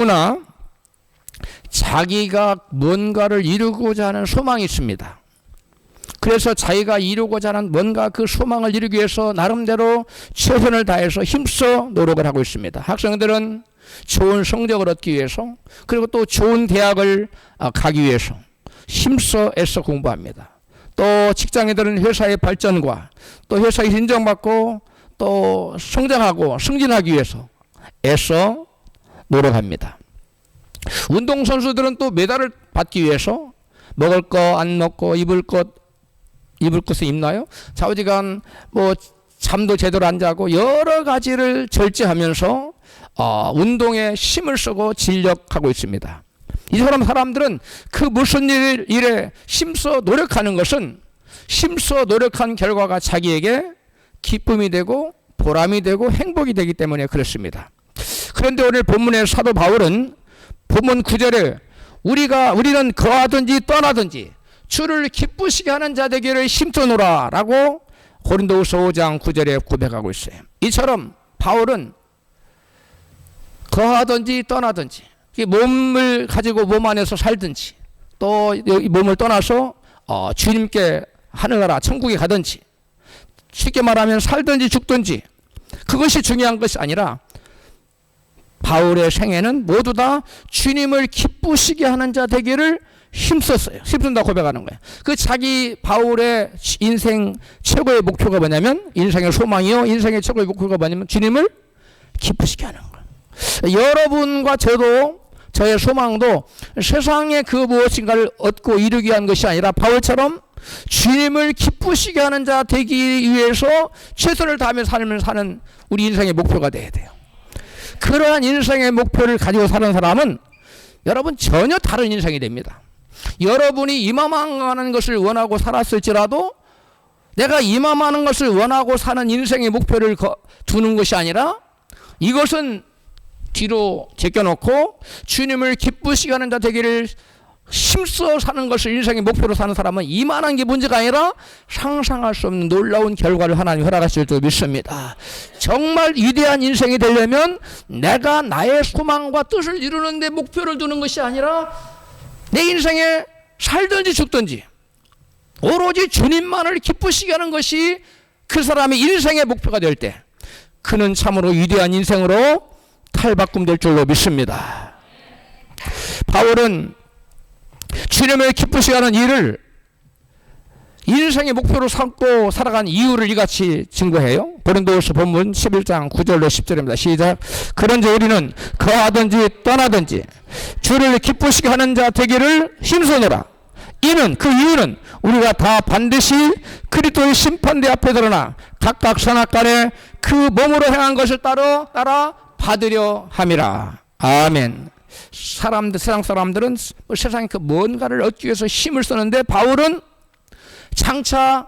누구나 자기가 뭔가를 이루고자 하는 소망이 있습니다. 그래서 자기가 이루고자 하는 뭔가 그 소망을 이루기 위해서 나름대로 최선을 다해서 힘써 노력을 하고 있습니다. 학생들은 좋은 성적을 얻기 위해서, 그리고 또 좋은 대학을 가기 위해서 힘써 애써 공부합니다. 또 직장인들은 회사의 발전과 또 회사에 인정받고 또 성장하고 승진하기 위해서 애써 노력합니다. 운동선수들은 또 메달을 받기 위해서 먹을 거 안 먹고 입을 것을 입나요? 좌우지간 잠도 제대로 안 자고 여러 가지를 절제하면서 운동에 힘을 쓰고 진력하고 있습니다. 이 사람들은 그 무슨 일에 힘써 노력하는 것은 힘써 노력한 결과가 자기에게 기쁨이 되고 보람이 되고 행복이 되기 때문에 그렇습니다. 그런데 오늘 본문의 사도 바울은 본문 9절에 우리는 거하든지 떠나든지 주를 기쁘시게 하는 자 되기를 힘써노라 라고 고린도후서 5장 9절에 고백하고 있어요. 이처럼 바울은 거하든지 떠나든지 몸을 가지고 몸 안에서 살든지 또 이 몸을 떠나서 주님께 하늘나라 천국에 가든지, 쉽게 말하면 살든지 죽든지 그것이 중요한 것이 아니라 바울의 생애는 모두 다 주님을 기쁘시게 하는 자 되기를 힘썼어요. 힘쓴다 고백하는 거예요. 그 자기 바울의 인생 최고의 목표가 뭐냐면, 인생의 소망이요, 인생의 최고의 목표가 뭐냐면 주님을 기쁘시게 하는 거예요. 여러분과 저도, 저의 소망도 세상에 그 무엇인가를 얻고 이루기 위한 것이 아니라 바울처럼 주님을 기쁘시게 하는 자 되기 위해서 최선을 다하며 삶을 사는 우리 인생의 목표가 돼야 돼요. 그러한 인생의 목표를 가지고 사는 사람은 여러분 전혀 다른 인생이 됩니다. 여러분이 이만한 것을 원하고 살았을지라도 내가 이만한 것을 원하고 사는 인생의 목표를 두는 것이 아니라 이것은 뒤로 제껴놓고 주님을 기쁘시게 하는 자 되기를 힘써 사는 것을 인생의 목표로 사는 사람은 이만한 게 문제가 아니라 상상할 수 없는 놀라운 결과를 하나님 허락하실 줄 믿습니다. 정말 위대한 인생이 되려면 내가 나의 소망과 뜻을 이루는 데 목표를 두는 것이 아니라 내 인생에 살든지 죽든지 오로지 주님만을 기쁘시게 하는 것이 그 사람의 인생의 목표가 될 때 그는 참으로 위대한 인생으로 탈바꿈될 줄로 믿습니다. 바울은 주님을 기쁘시게 하는 일을 인생의 목표로 삼고 살아간 이유를 이같이 증거해요. 고린도후서 본문 11장 9절로 10절입니다. 시작. 그런즉 우리는 거하든지 떠나든지 주를 기쁘시게 하는 자 되기를 힘쓰노라. 그 이유는 우리가 다 반드시 그리스도의 심판대 앞에 드러나 각각 선악간에 그 몸으로 행한 것을 따라 받으려 함이라. 아멘. 세상 사람들은 세상에 그 뭔가를 얻기 위해서 힘을 쓰는데 바울은 장차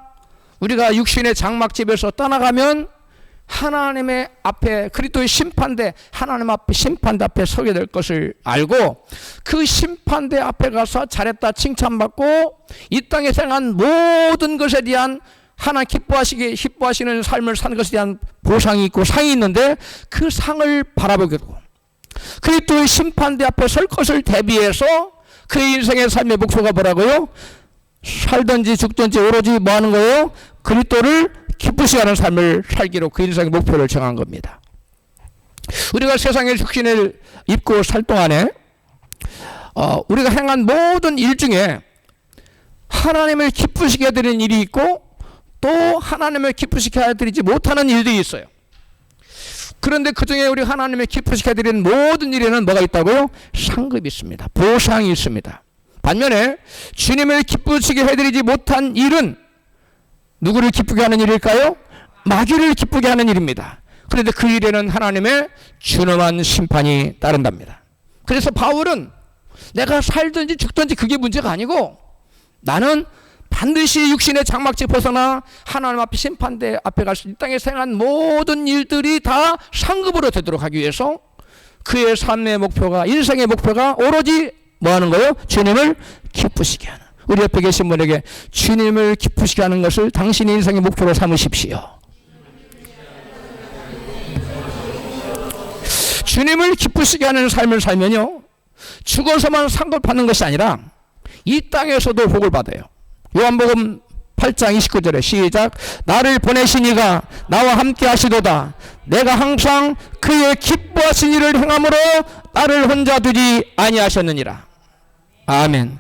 우리가 육신의 장막집에서 떠나가면 하나님의 앞에 그리스도의 심판대, 하나님 앞에 심판대 앞에 서게 될 것을 알고 그 심판대 앞에 가서 잘했다 칭찬받고 이 땅에 생한 모든 것에 대한 하나님 기뻐하시는 삶을 사는 것에 대한 보상이 있고 상이 있는데 그 상을 바라보게 되고 그리스도의 심판대 앞에 설 것을 대비해서 그의 인생의 삶의 목표가 뭐라고요? 살든지 죽든지 오로지 뭐 하는 거예요? 그리스도를 기쁘시게 하는 삶을 살기로 그 인생의 목표를 정한 겁니다. 우리가 세상의 육신을 입고 살 동안에 우리가 행한 모든 일 중에 하나님을 기쁘시게 해드리는 일이 있고 또 하나님을 기쁘시게 해드리지 못하는 일들이 있어요. 그런데 그 중에 우리 하나님의 기쁘시게 해드리는 모든 일에는 뭐가 있다고요? 상급이 있습니다. 보상이 있습니다. 반면에 주님을 기쁘시게 해드리지 못한 일은 누구를 기쁘게 하는 일일까요? 마귀를 기쁘게 하는 일입니다. 그런데 그 일에는 하나님의 준엄한 심판이 따른답니다. 그래서 바울은 내가 살든지 죽든지 그게 문제가 아니고 나는 반드시 육신의 장막집 벗어나 하나님 앞에 심판대 앞에 갈 수 이 땅에 생한 모든 일들이 다 상급으로 되도록 하기 위해서 그의 삶의 목표가, 인생의 목표가 오로지 뭐 하는 거예요? 주님을 기쁘시게 하는. 우리 옆에 계신 분에게 주님을 기쁘시게 하는 것을 당신의 인생의 목표로 삼으십시오. 주님을 기쁘시게 하는 삶을 살면요, 죽어서만 상을 받는 것이 아니라 이 땅에서도 복을 받아요. 요한복음 8장 29절에 시작. 나를 보내신 이가 나와 함께 하시도다. 내가 항상 그의 기뻐하신 일을 행함으로 나를 혼자 두지 아니하셨느니라. 아멘.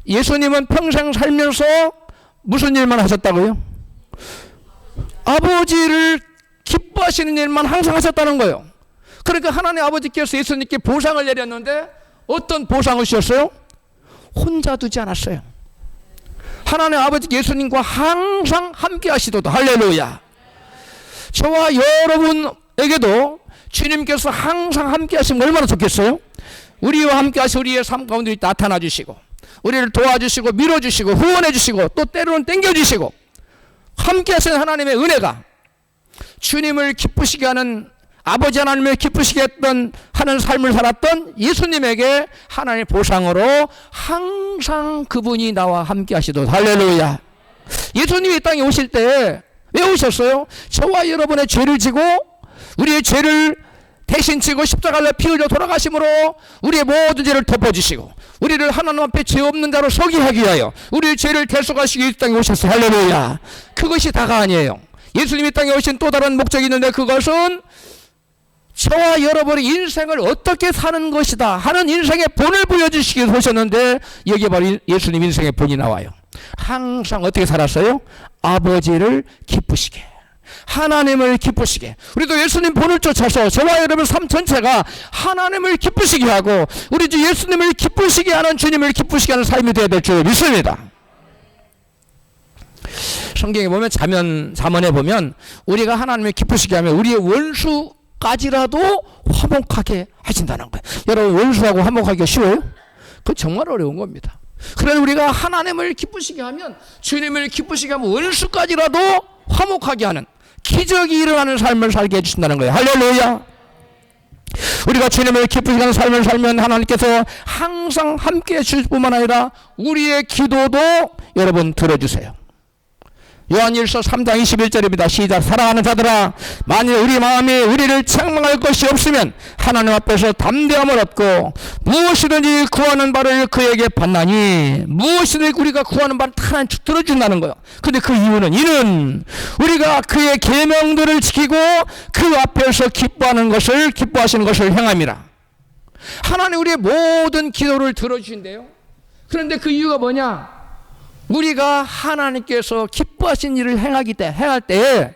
예수님은 평생 살면서 무슨 일만 하셨다고요? 아버지를 기뻐하시는 일만 항상 하셨다는 거예요. 그러니까 하나님 아버지께서 예수님께 보상을 내렸는데 어떤 보상을 주셨어요? 혼자 두지 않았어요. 하나님 아버지 예수님과 항상 함께 하시도다. 할렐루야. 저와 여러분에게도 주님께서 항상 함께 하시면 얼마나 좋겠어요? 우리와 함께 하시 우리의 삶 가운데 나타나 주시고 우리를 도와주시고 밀어주시고 후원해주시고 또 때로는 땡겨주시고 함께 하시는 하나님의 은혜가 주님을 기쁘시게 하는, 아버지 하나님을 기쁘시게 했던 하는 삶을 살았던 예수님에게 하나님의 보상으로 항상 그분이 나와 함께 하시도록. 할렐루야. 예수님이 이 땅에 오실 때 왜 오셨어요? 저와 여러분의 죄를 지고 우리의 죄를 대신 지고 십자가를 피 흘려 돌아가심으로 우리의 모든 죄를 덮어주시고 우리를 하나님 앞에 죄 없는 자로 서게 하기 위하여 우리의 죄를 대속하시기 이 땅에 오셨어요. 할렐루야. 그것이 다가 아니에요. 예수님이 이 땅에 오신 또 다른 목적이 있는데 그것은 저와 여러분의 인생을 어떻게 사는 것이다 하는 인생의 본을 보여주시기 위해서 오셨는데 여기에 바로 예수님 인생의 본이 나와요. 항상 어떻게 살았어요? 아버지를 기쁘시게, 하나님을 기쁘시게. 우리도 예수님 본을 쫓아서 저와 여러분 삶 전체가 하나님을 기쁘시게 하고 우리 주 예수님을 기쁘시게 하는, 주님을 기쁘시게 하는 삶이 되어야 될 줄 믿습니다. 성경에 보면 잠언에 보면 우리가 하나님을 기쁘시게 하면 우리의 원수까지라도 화목하게 하신다는 거예요. 여러분, 원수하고 화목하기가 쉬워요? 그건 정말 어려운 겁니다. 그래서 우리가 하나님을 기쁘시게 하면, 주님을 기쁘시게 하면 원수까지라도 화목하게 하는 기적이 일어나는 삶을 살게 해주신다는 거예요. 할렐루야. 우리가 주님을 기쁘시게 하는 삶을 살면 하나님께서 항상 함께 해주실 뿐만 아니라 우리의 기도도 여러분 들어주세요. 요한일서 3장 21절입니다. 시작. 사랑하는 자들아, 만일 우리 마음이 우리를 책망할 것이 없으면 하나님 앞에서 담대함을 얻고 무엇이든지 구하는 바를 그에게 받나니, 무엇이든지 우리가 구하는 바를 다 하나님 들어준다는 거예요. 근데 그 이유는, 이는 우리가 그의 계명들을 지키고 그 앞에서 기뻐하시는 것을 행함이라. 하나님 우리의 모든 기도를 들어주신대요. 그런데 그 이유가 뭐냐? 우리가 하나님께서 기뻐하신 일을 행할 때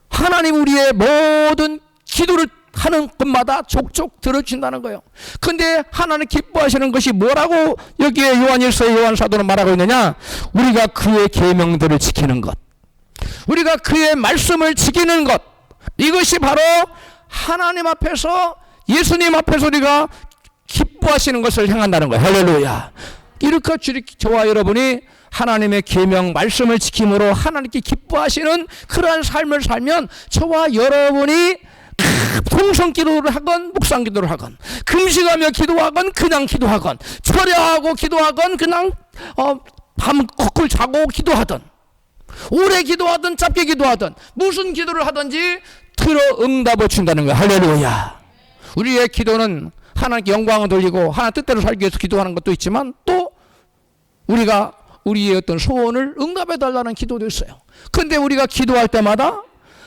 하나님 우리의 모든 기도를 하는 것마다 족족 들어주신다는 거예요. 근데 하나님 기뻐하시는 것이 뭐라고 여기에 요한일서 요한 사도는 말하고 있느냐? 우리가 그의 계명들을 지키는 것, 우리가 그의 말씀을 지키는 것, 이것이 바로 하나님 앞에서, 예수님 앞에서 우리가 기뻐하시는 것을 행한다는 거예요. 할렐루야. 이렇게 저와 여러분이 하나님의 계명 말씀을 지킴으로 하나님께 기뻐하시는 그러한 삶을 살면 저와 여러분이 통성 기도를 하건 묵상 기도를 하건 금식하며 기도하건 그냥 기도하건 철야하고 기도하건 그냥 밤 거꾸로 자고 기도하던 오래 기도하든 짧게 기도하든 무슨 기도를 하든지 들어 응답을 준다는 거예요. 할렐루야. 우리의 기도는 하나님께 영광을 돌리고 하나님 뜻대로 살기 위해서 기도하는 것도 있지만 또 우리가 우리의 어떤 소원을 응답해 달라는 기도도 있어요. 근데 우리가 기도할 때마다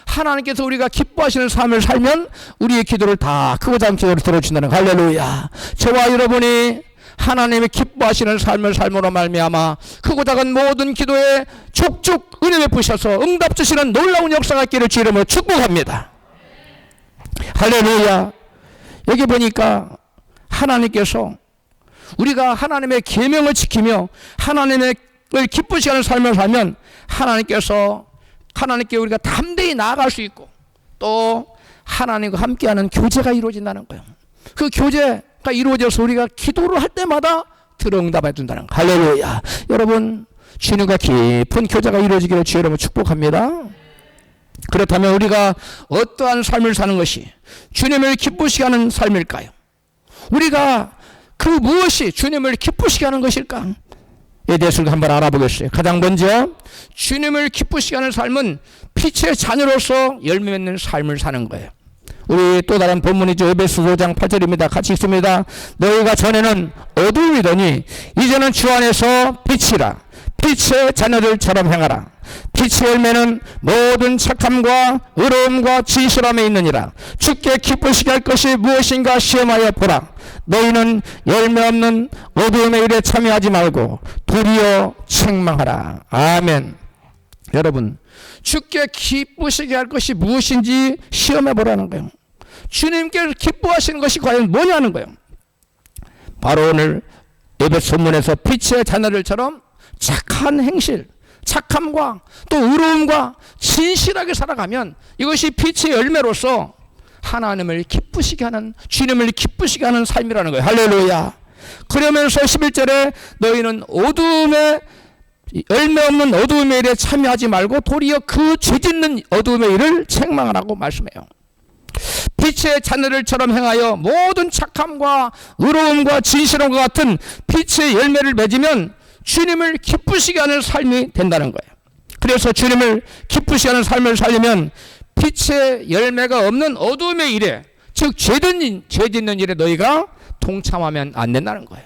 하나님께서 우리가 기뻐하시는 삶을 살면 우리의 기도를 다 크고 작은 기도를 들어주신다는 거예요. 할렐루야. 저와 여러분이 하나님의 기뻐하시는 삶을 삶으로 말미암아 크고 작은 모든 기도에 족족 은혜 베푸셔서 응답 주시는 놀라운 역사가 있기를 주 이름으로 축복합니다. 할렐루야. 여기 보니까 하나님께서 우리가 하나님의 계명을 지키며 하나님을 기쁘시게 하는 삶을 살면 하나님께 우리가 담대히 나아갈 수 있고 또 하나님과 함께하는 교제가 이루어진다는 거예요. 그 교제가 이루어져서 우리가 기도를 할 때마다 들어 응답해 준다는 거예요. 할렐루야. 여러분, 주님과 깊은 교제가 이루어지기를 주 여러분 축복합니다. 그렇다면 우리가 어떠한 삶을 사는 것이 주님을 기쁘시게 하는 삶일까요? 우리가 그 무엇이 주님을 기쁘시게 하는 것일까? 에 대해서 한번 알아보겠어요. 가장 먼저 주님을 기쁘시게 하는 삶은 빛의 자녀로서 열매 맺는 삶을 사는 거예요. 우리 또 다른 본문이죠. 에베소 5장 8절입니다. 같이 읽습니다. 너희가 전에는 어둠이더니 이제는 주 안에서 빛이라. 빛의 자녀들처럼 행하라. 빛의 열매는 모든 착함과 의로움과 진실함에 있느니라. 주께 기쁘시게 할 것이 무엇인가 시험하여 보라. 너희는 열매 없는 어두움의 일에 참여하지 말고 도리어 책망하라. 아멘. 여러분, 주께 기쁘시게 할 것이 무엇인지 시험해 보라는 거예요. 주님께서 기뻐하시는 것이 과연 뭐냐는 거예요. 바로 오늘 에베소 본문에서 빛의 자녀들처럼 착한 행실, 착함과 또 의로움과 진실하게 살아가면 이것이 빛의 열매로서 하나님을 기쁘시게 하는, 주님을 기쁘시게 하는 삶이라는 거예요. 할렐루야. 그러면서 11절에 너희는 어두움에 열매 없는 어두움의 일에 참여하지 말고 도리어 그 죄짓는 어두움의 일을 책망하라고 말씀해요. 빛의 자녀들처럼 행하여 모든 착함과 의로움과 진실함과 같은 빛의 열매를 맺으면 주님을 기쁘시게 하는 삶이 된다는 거예요. 그래서 주님을 기쁘시게 하는 삶을 살려면 빛의 열매가 없는 어두움의 일에, 즉 죄 짓는 일에 너희가 동참하면 안 된다는 거예요.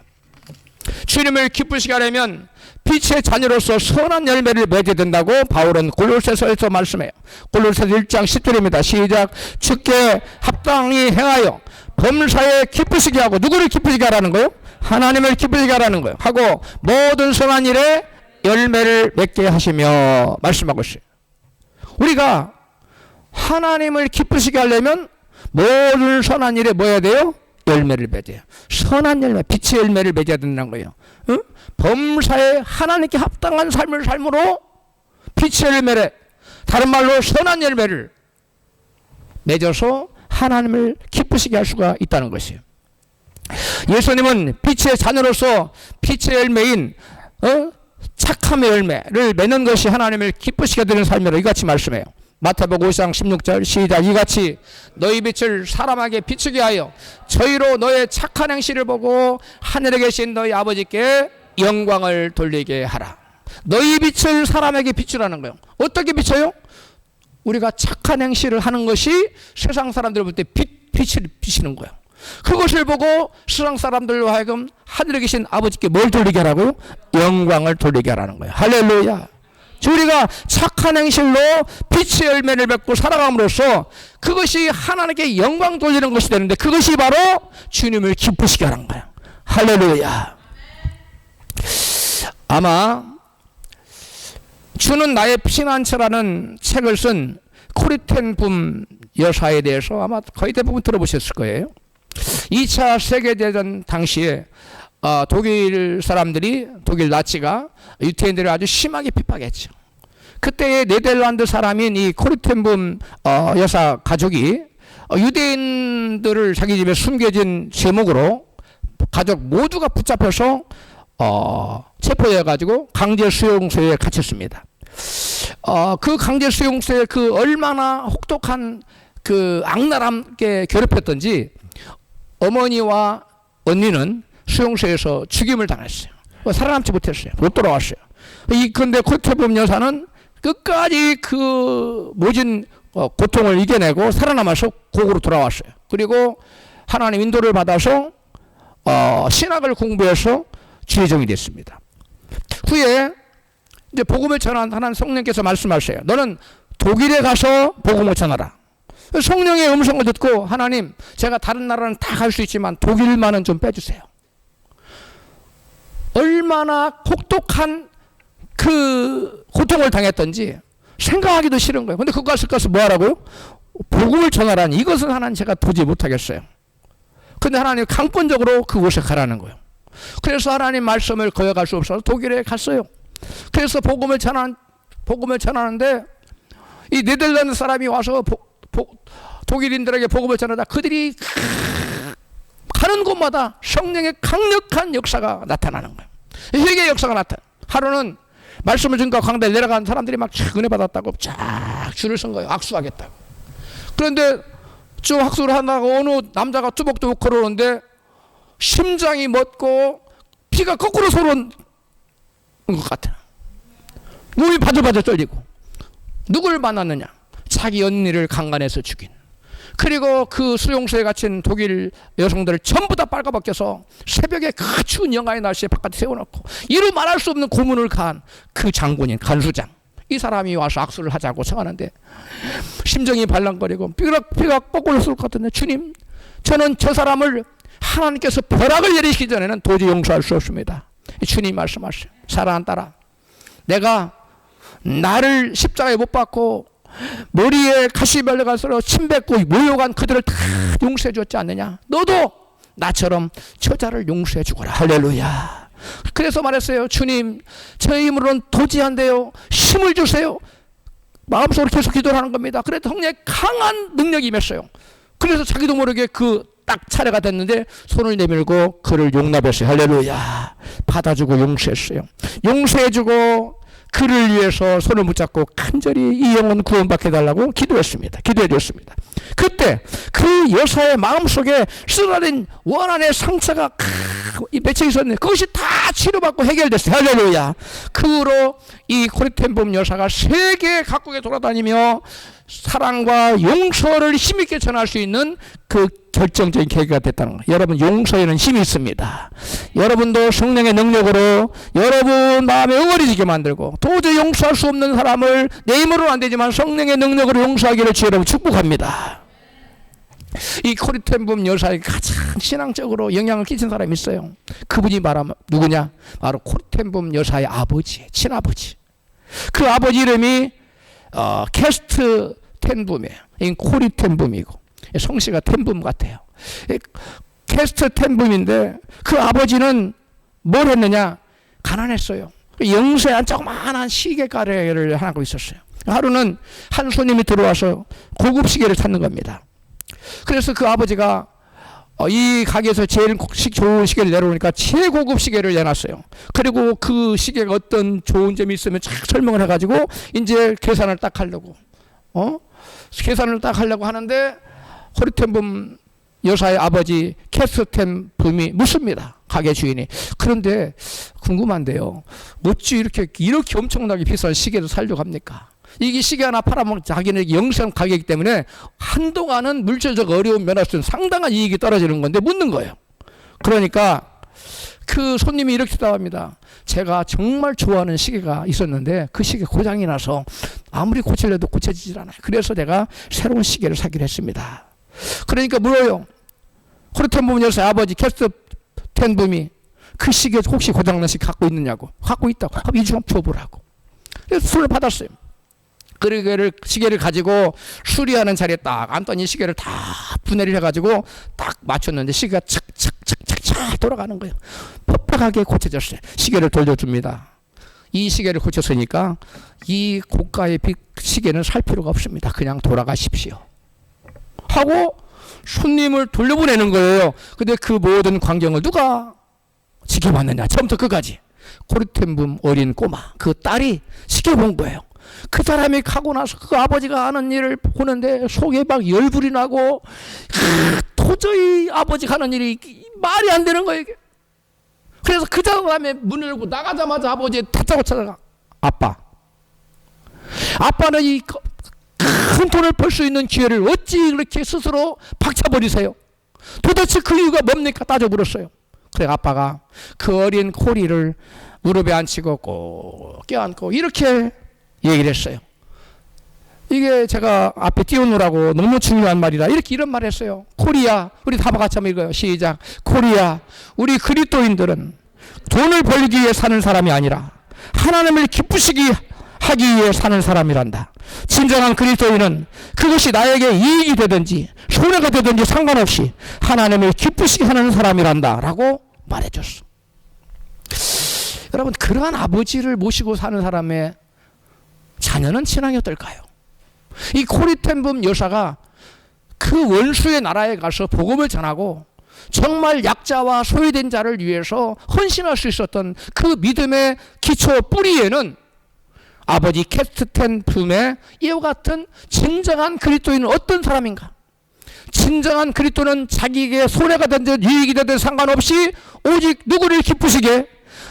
주님을 기쁘시게 하려면 빛의 자녀로서 선한 열매를 맺어야 된다고 바울은 골로새서에서 말씀해요. 골로새서 1장 10절입니다. 시작. 주께 합당히 행하여 범사에 기쁘시게 하고, 누구를 기쁘시게 하라는 거예요? 하나님을 기쁘시게 하라는 거예요. 하고 모든 선한 일에 열매를 맺게 하시며 말씀하고 있어요. 우리가 하나님을 기쁘시게 하려면 모든 선한 일에 뭐 해야 돼요? 열매를 맺어요. 선한 열매, 빛의 열매를 맺어야 된다는 거예요. 응? 범사에 하나님께 합당한 삶을 삶으로 빛의 열매를, 다른 말로 선한 열매를 맺어서 하나님을 기쁘시게 할 수가 있다는 것이에요. 예수님은 빛의 자녀로서 빛의 열매인 착함의 열매를 맺는 것이 하나님을 기쁘시게 되는 삶이라고 이같이 말씀해요. 마태복음 5장 16절 시작. 이같이 너희 빛을 사람에게 비추게 하여 저희로 너의 착한 행실을 보고 하늘에 계신 너희 아버지께 영광을 돌리게 하라. 너희 빛을 사람에게 비추라는 거예요. 어떻게 비춰요? 우리가 착한 행실을 하는 것이 세상 사람들 볼 때 빛을 비치는 거예요. 그것을 보고 세상 사람들로 하여금 하늘에 계신 아버지께 뭘 돌리게 하라고요? 영광을 돌리게 하라는 거예요. 할렐루야. 우리가 착한 행실로 빛의 열매를 맺고 살아감으로써 그것이 하나님께 영광 돌리는 것이 되는데, 그것이 바로 주님을 기쁘시게 하는 거예요. 할렐루야. 아마 주는 나의 피난처라는 책을 쓴 코리텐 붐 여사에 대해서 아마 거의 대부분 들어보셨을 거예요. 2차 세계대전 당시에 독일 사람들이, 독일 나치가 유태인들을 아주 심하게 핍박했죠. 그때의 네덜란드 사람인 이 코리텐붐 여사 가족이 유대인들을 자기 집에 숨겨진 제목으로 가족 모두가 붙잡혀서 체포되어 가지고 강제 수용소에 갇혔습니다. 그 강제 수용소에 그 얼마나 혹독한 그 악랄함게 괴롭혔던지 어머니와 언니는 수용소에서 죽임을 당했어요. 살아남지 못했어요. 못 돌아왔어요. 그런데 코리텐붐 여사는 끝까지 그 모진 고통을 이겨내고 살아남아서 고국으로 돌아왔어요. 그리고 하나님 인도를 받아서 신학을 공부해서 주의종이 됐습니다. 후에 이제 복음을 전하는 성령께서 말씀하세요. 너는 독일에 가서 복음을 전하라. 성령의 음성을 듣고, 하나님, 제가 다른 나라는 다 갈 수 있지만 독일만은 좀 빼주세요. 얼마나 혹독한 그 고통을 당했던지 생각하기도 싫은 거예요. 근데 그것을 가서 뭐 하라고요? 복음을 전하라니, 이것은 하나님 제가 도저히 못하겠어요. 근데 하나님 강권적으로 그곳에 가라는 거예요. 그래서 하나님 말씀을 거역할 수 없어서 독일에 갔어요. 그래서 복음을 전하는데 이 네덜란드 사람이 와서 독일인들에게 복음을 전하다 그들이 가는 곳마다 성령의 강력한 역사가 나타나는 거예요. 회개의 역사가 나타나. 하루는 말씀을 전가 강대에 내려간 사람들이 막 은혜 받았다고 쫙 줄을 선 거예요. 악수하겠다고. 그런데 쭉 악수를 한다고 어느 남자가 뚜벅뚜벅 걸어오는데 심장이 멎고 피가 거꾸로 솟는 것 같아. 몸이 바들바들 떨리고. 누굴 만났느냐? 자기 언니를 강간해서 죽인. 그리고 그 수용소에 갇힌 독일 여성들을 전부 다 빨가벗겨서 새벽에 그 추운 영하의 날씨에 바깥에 세워놓고 이루 말할 수 없는 고문을 가한 그 장군인 간수장, 이 사람이 와서 악수를 하자고 청하는데 심정이 발랑거리고 피가 거꾸로 쏠 것 같은데, 주님, 저는 저 사람을 하나님께서 벼락을 내리시기 전에는 도저히 용서할 수 없습니다. 주님 말씀하세요. 사랑하는 딸아, 내가 나를 십자가에 못 박고 머리에 가시벌레가 썰어 침 뱉고 모욕한 그들을 다 용서해 줬지 않느냐? 너도 나처럼 저자를 용서해 주거라. 할렐루야. 그래서 말했어요. 주님, 저 힘으로는 도저히 안 돼요. 힘을 주세요. 마음속으로 계속 기도를 하는 겁니다. 그래도 성령의 강한 능력이 임했어요. 그래서 자기도 모르게 그 딱 차례가 됐는데 손을 내밀고 그를 용납했어요. 할렐루야. 받아주고 용서했어요. 용서해주고 그를 위해서 손을 붙잡고 간절히 이 영혼 구원받게 해달라고 기도했습니다. 기도해줬습니다. 그때 그 여사의 마음속에 쓰라린 원한의 상처가 맺혀 있었는데 그것이 다 치료받고 해결됐어요. 할렐루야. 그 후로 이 코리텐봄 여사가 세계 각국에 돌아다니며 사랑과 용서를 힘있게 전할 수 있는 그 결정적인 계기가 됐다는 거예요. 여러분, 용서에는 힘이 있습니다. 여러분도 성령의 능력으로 여러분 마음에 응어리지게 만들고 도저히 용서할 수 없는 사람을 내 힘으로는 안 되지만 성령의 능력으로 용서하기를 주 여러분 축복합니다. 이 코리텐봄 여사에게 가장 신앙적으로 영향을 끼친 사람이 있어요. 그분이 바로 누구냐? 바로 코리텐봄 여사의 아버지, 친아버지. 그 아버지 이름이 캐스트 텐붐이에요. 코리텐붐이고 성씨가 텐붐 같아요. 캐스트 텐붐인데 그 아버지는 뭘 했느냐? 가난했어요. 영세한 조그마한 시계 가게를 하고 있었어요. 하루는 한 손님이 들어와서 고급 시계를 찾는 겁니다. 그래서 그 아버지가 이 가게에서 제일 좋은 시계를 내려오니까 최고급 시계를 내놨어요. 그리고 그 시계가 어떤 좋은 점이 있으면 쫙 설명을 해가지고 이제 계산을 딱 하려고 계산을 딱 하려고 하는데 코리텐붐 여사의 아버지 캐스텐붐이 묻습니다. 가게 주인이. 그런데 궁금한데요, 어찌 이렇게 엄청나게 비싼 시계를 살려고 합니까? 이게 시계 하나 팔아먹으면 자기는 영세한 가격이기 때문에 한동안은 물질적 어려운 면에서는 상당한 이익이 떨어지는 건데 묻는 거예요. 그러니까 그 손님이 이렇게 대답합니다. 제가 정말 좋아하는 시계가 있었는데 그 시계 고장이 나서 아무리 고치려도 고쳐지질 않아요. 그래서 내가 새로운 시계를 사기로 했습니다. 그러니까 물어요. 코리텐붐 여사의 아버지 캐스텐붐이 그 시계 혹시 고장난 시계 갖고 있느냐고. 갖고 있다고. 그럼 이 중간 줘보라고. 그래서 손을 받았어요. 그리고 시계를 가지고 수리하는 자리에 딱 앉더니 시계를 다 분해를 해가지고 딱 맞췄는데 시계가 착착착착착 돌아가는 거예요. 퍽퍽하게 고쳐졌어요. 시계를 돌려줍니다. 이 시계를 고쳤으니까 이 고가의 시계는 살 필요가 없습니다. 그냥 돌아가십시오 하고 손님을 돌려보내는 거예요. 근데 그 모든 광경을 누가 지켜봤느냐? 처음부터 끝까지 코리텐붐 어린 꼬마, 그 딸이 지켜본 거예요. 그 사람이 가고 나서 그 아버지가 하는 일을 보는데 속에 막 열불이 나고 도저히 아버지가 하는 일이 말이 안 되는 거예요. 그래서 그 다음에 문을 열고 나가자마자 아버지 다짜고 찾아가. 아빠는 이 큰 돈을 벌 수 있는 기회를 어찌 그렇게 스스로 박차버리세요? 도대체 그 이유가 뭡니까? 따져 물었어요. 그래 아빠가 그 어린 코리를 무릎에 앉히고 꼭 껴안고 이렇게 얘기를 했어요. 이게 제가 앞에 띄워놓으라고 너무 중요한 말이라 이런 말을 했어요. 코리야, 우리 다 같이 한번 읽어요. 시작. 코리야, 우리 그리스도인들은 돈을 벌기 위해 사는 사람이 아니라 하나님을 기쁘시게 하기 위해 사는 사람이란다. 진정한 그리스도인은 그것이 나에게 이익이 되든지 손해가 되든지 상관없이 하나님을 기쁘시게 하는 사람이란다 라고 말해줬어. 여러분, 그러한 아버지를 모시고 사는 사람의 자녀는 신앙이 어떨까요? 이 코리텐붐 여사가 그 원수의 나라에 가서 복음을 전하고 정말 약자와 소외된 자를 위해서 헌신할 수 있었던 그 믿음의 기초 뿌리에는 아버지 캐스텐붐의 이와 같은 진정한 그리스도인은 어떤 사람인가? 진정한 그리스도는 자기에게 손해가 되든 유익이 되든 상관없이 오직 누구를 기쁘시게?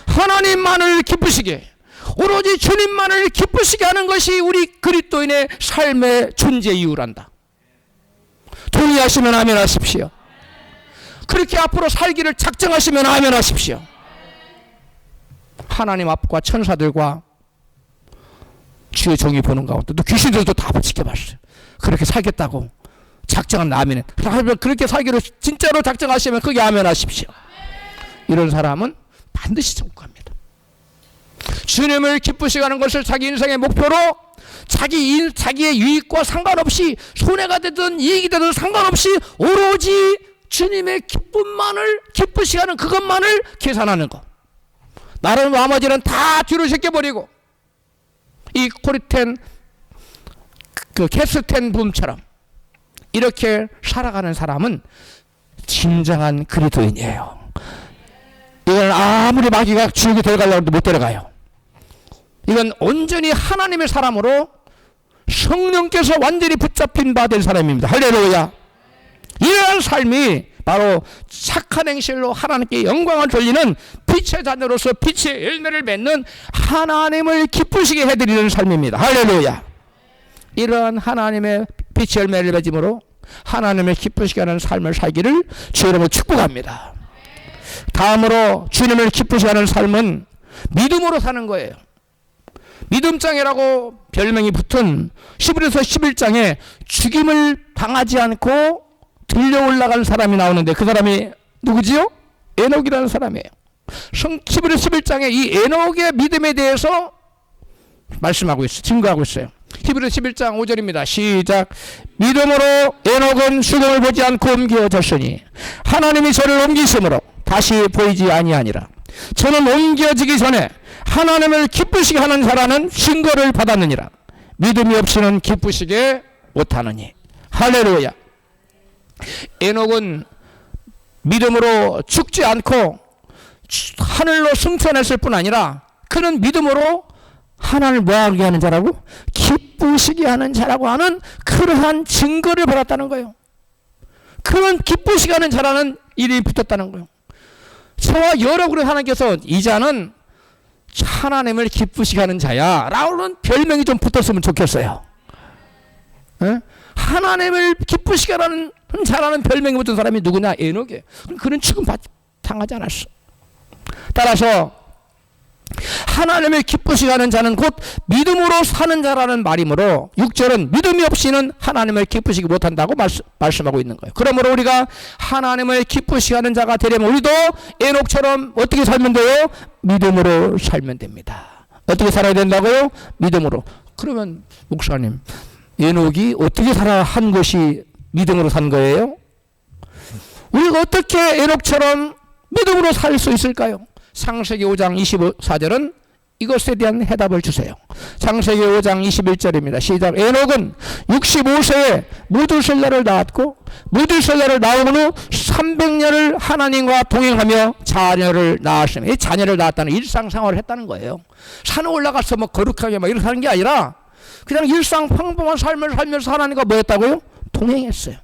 하나님만을 기쁘시게, 오로지 주님만을 기쁘시게 하는 것이 우리 그리스도인의 삶의 존재 이유란다. 동의하시면 아멘 하십시오. 그렇게 앞으로 살기를 작정하시면 아멘 하십시오. 하나님 앞과 천사들과 주의 종이 보는 가운데 또 귀신들도 다 지켜봤어요. 그렇게 살겠다고 작정한 아멘. 그렇게 살기로 진짜로 작정하시면 그게 아멘 하십시오. 이런 사람은 반드시 천국 갑니다. 주님을 기쁘시게 하는 것을 자기 인생의 목표로 자기의 유익과 상관없이 손해가 되든 이익이 되든 상관없이 오로지 주님의 기쁨만을 기쁘시게 하는 그것만을 계산하는 것. 나는 나머지는 다 뒤로 제껴버리고 이 코리텐 그 캐스텐 붐처럼 이렇게 살아가는 사람은 진정한 그리스도인이에요. 이건 아무리 마귀가 지옥에 들어가려고 해도 못 들어가요. 이건 온전히 하나님의 사람으로 성령께서 완전히 붙잡힌 바 된 사람입니다. 할렐루야. 이러한 삶이 바로 착한 행실로 하나님께 영광을 돌리는 빛의 자녀로서 빛의 열매를 맺는 하나님을 기쁘시게 해드리는 삶입니다. 할렐루야. 이러한 하나님의 빛의 열매를 맺음으로 하나님을 기쁘시게 하는 삶을 살기를 주 여러분 축복합니다. 다음으로 주님을 기쁘시게 하는 삶은 믿음으로 사는 거예요. 믿음장이라고 별명이 붙은 히브리서 11장에 죽임을 당하지 않고 들려 올라간 사람이 나오는데 그 사람이 누구지요? 에녹이라는 사람이에요. 히브리서 11장에 이 에녹의 믿음에 대해서 말씀하고 있어요. 증거하고 있어요. 히브리서 11장 5절입니다. 시작. 믿음으로 에녹은 죽음을 보지 않고 옮겨졌으니 하나님이 저를 옮기심으로 다시 보이지 아니하니라. 저는 옮겨지기 전에 하나님을 기쁘시게 하는 자라는 증거를 받았느니라. 믿음이 없이는 기쁘시게 못하느니. 할렐루야. 에녹은 믿음으로 죽지 않고 하늘로 승천했을 뿐 아니라 그는 믿음으로 하나님을 뭐하게 하는 자라고? 기쁘시게 하는 자라고 하는 그러한 증거를 받았다는 거예요. 그런 기쁘시게 하는 자라는 이름이 붙었다는 거예요. 저와 여러분의 하나님께서 이 자는 하나님을 기쁘시게 하는 자야 라고는 별명이 좀 붙었으면 좋겠어요. 에? 하나님을 기쁘시게 하는 자라는 별명이 붙은 사람이 누구냐? 에녹이에요. 그는 지금 당하지 않았어. 따라서 하나님을 기쁘시게 하는 자는 곧 믿음으로 사는 자라는 말이므로 6절은 믿음이 없이는 하나님을 기쁘시게 못한다고 말씀하고 있는 거예요. 그러므로 우리가 하나님을 기쁘시게 하는 자가 되려면 우리도 에녹처럼 어떻게 살면 돼요? 믿음으로 살면 됩니다. 어떻게 살아야 된다고요? 믿음으로. 그러면 목사님, 에녹이 어떻게 살아 한 것이 믿음으로 산 거예요? 우리가 어떻게 에녹처럼 믿음으로 살 수 있을까요? 창세기 5장 24절은 이것에 대한 해답을 주세요. 창세기 5장 21절입니다. 시작. 에녹은 65세에 무두셀라를 낳았고 무두셀라를 낳은 후 300년을 하나님과 동행하며 자녀를 낳았습니다. 이 자녀를 낳았다는 일상생활을 했다는 거예요. 산에 올라가서 뭐 거룩하게 막 이렇게 하는 게 아니라 그냥 일상 평범한 삶을 살면서 하나님과 뭐 했다고요? 동행했어요.